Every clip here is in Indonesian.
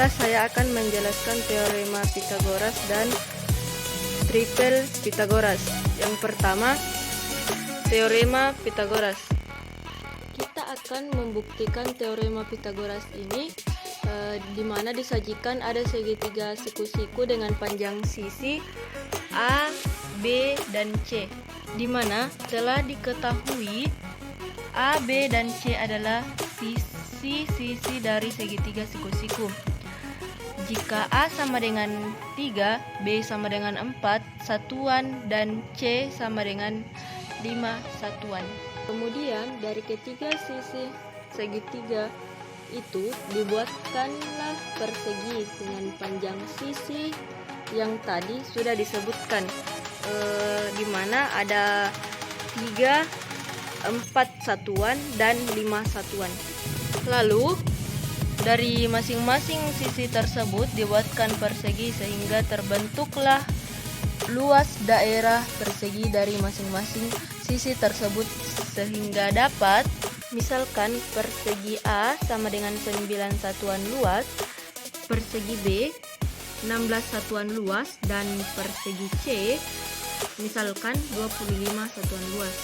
kelas saya akan menjelaskan teorema Pythagoras dan triple Pythagoras. Yang pertama, teorema Pythagoras. Kita akan membuktikan teorema Pythagoras ini di mana disajikan ada segitiga siku-siku dengan panjang sisi A, B, dan C, di mana telah diketahui A, B, dan C adalah sisi-sisi dari segitiga siku-siku. Jika A sama dengan 3, B sama dengan 4 satuan, dan C sama dengan 5 satuan. Kemudian dari ketiga sisi segitiga itu dibuatkanlah persegi dengan panjang sisi yang tadi sudah disebutkan, di mana ada 3, 4 satuan dan 5 satuan. Lalu dari masing-masing sisi tersebut dibuatkan persegi sehingga terbentuklah luas daerah persegi dari masing-masing sisi tersebut, sehingga dapat misalkan persegi A sama dengan 9 satuan luas, persegi B 16 satuan luas, dan persegi C misalkan 25 satuan luas.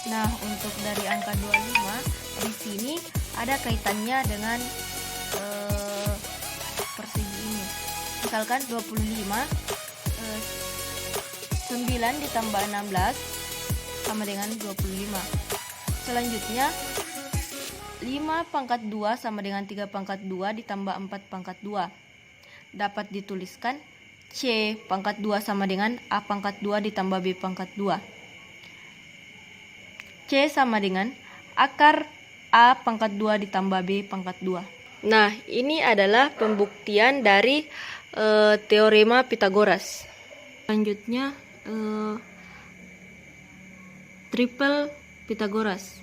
Nah, untuk dari angka 25 di sini ada kaitannya dengan persegi ini. Misalkan 25 9 ditambah 16 sama dengan 25. Selanjutnya 5 pangkat 2 sama dengan 3 pangkat 2 ditambah 4 pangkat 2. Dapat dituliskan C pangkat 2 sama dengan A pangkat 2 ditambah B pangkat 2. C sama dengan akar A pangkat 2 ditambah B pangkat 2. Nah, ini adalah pembuktian dari teorema Pythagoras. Selanjutnya triple Pythagoras.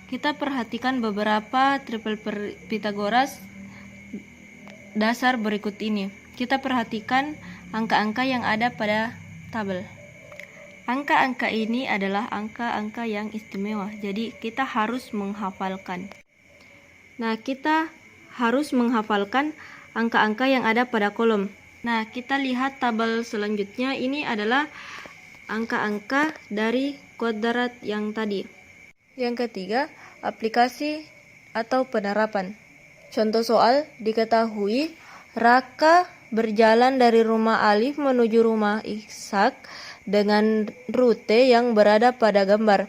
Kita perhatikan beberapa triple Pythagoras dasar berikut ini. Kita perhatikan angka-angka yang ada pada tabel. Angka-angka ini adalah angka-angka yang istimewa, jadi kita harus menghafalkan. Nah, kita harus menghafalkan angka-angka yang ada pada kolom. Nah, kita lihat tabel selanjutnya. Ini adalah angka-angka dari kuadrat yang tadi. Yang ketiga, aplikasi atau penerapan. Contoh soal, diketahui Raka berjalan dari rumah Alif menuju rumah Ishak dengan rute yang berada pada gambar.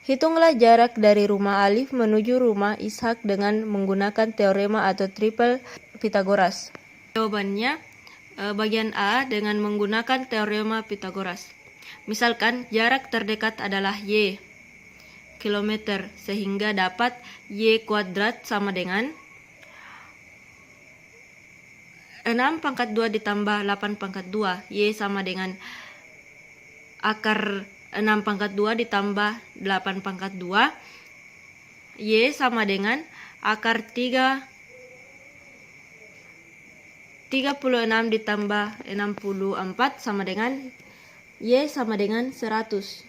Hitunglah jarak dari rumah Alif menuju rumah Ishak dengan menggunakan teorema atau triple Pythagoras. Jawabannya bagian A dengan menggunakan teorema Pythagoras. Misalkan jarak terdekat adalah Y kilometer, sehingga dapat Y kuadrat sama dengan 6 pangkat 2 ditambah 8 pangkat 2. Y sama dengan akar 6 pangkat 2 ditambah 8 pangkat 2. Y sama dengan akar 36 ditambah 64 sama dengan Y sama dengan 100.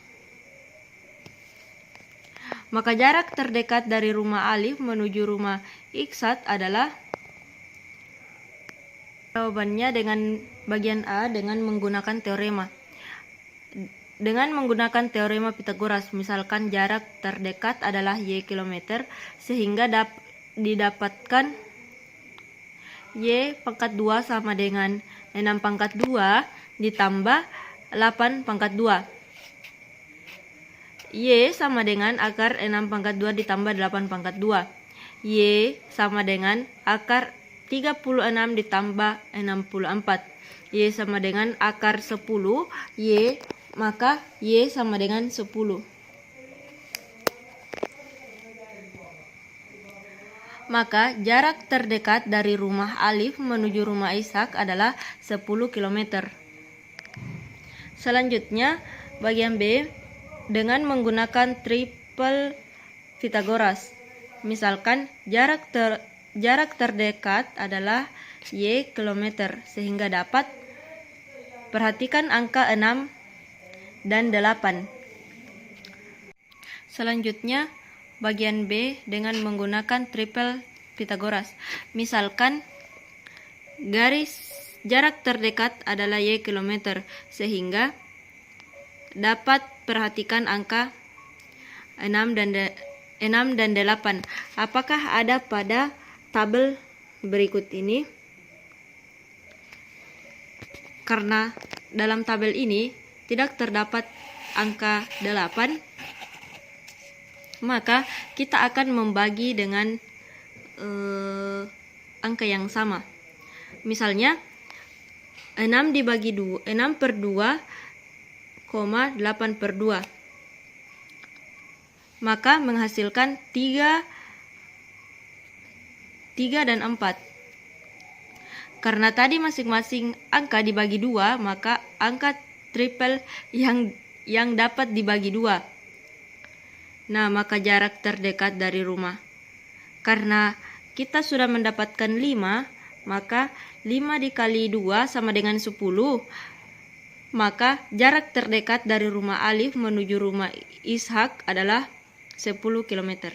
Maka jarak terdekat dari rumah Alif menuju rumah Iksat adalah, jawabannya dengan bagian A dengan menggunakan teorema. Dengan menggunakan teorema Pythagoras, misalkan jarak terdekat adalah Y kilometer, sehingga didapatkan Y pangkat 2 sama dengan 6 pangkat 2 ditambah 8 pangkat 2. Y sama dengan akar 6 pangkat 2 ditambah 8 pangkat 2. Y sama dengan akar 36 ditambah 64. Y sama dengan akar 10. Maka Y sama dengan 10. Maka jarak terdekat dari rumah Alif menuju rumah Ishak adalah 10 km. Selanjutnya, bagian B dengan menggunakan triple Pythagoras. Misalkan jarak terdekat adalah Y kilometer, sehingga dapat, perhatikan angka 6 dan 8. Selanjutnya, bagian B dengan menggunakan triple Pythagoras. Misalkan garis jarak terdekat adalah Y kilometer, sehingga dapat perhatikan angka 6 dan 8. Apakah ada pada tabel berikut ini? Karena dalam tabel ini tidak terdapat angka 8, maka kita akan membagi dengan angka yang sama. Misalnya 6 dibagi 2, 6 per 2, 8 per 2. Maka menghasilkan 3 dan 4. Karena tadi masing-masing angka dibagi 2, maka angka triple yang dapat dibagi 2. Nah, maka jarak terdekat dari rumah. Karena kita sudah mendapatkan 5, maka 5 dikali 2 sama dengan 10. Maka jarak terdekat dari rumah Alif menuju rumah Ishak adalah 10 km.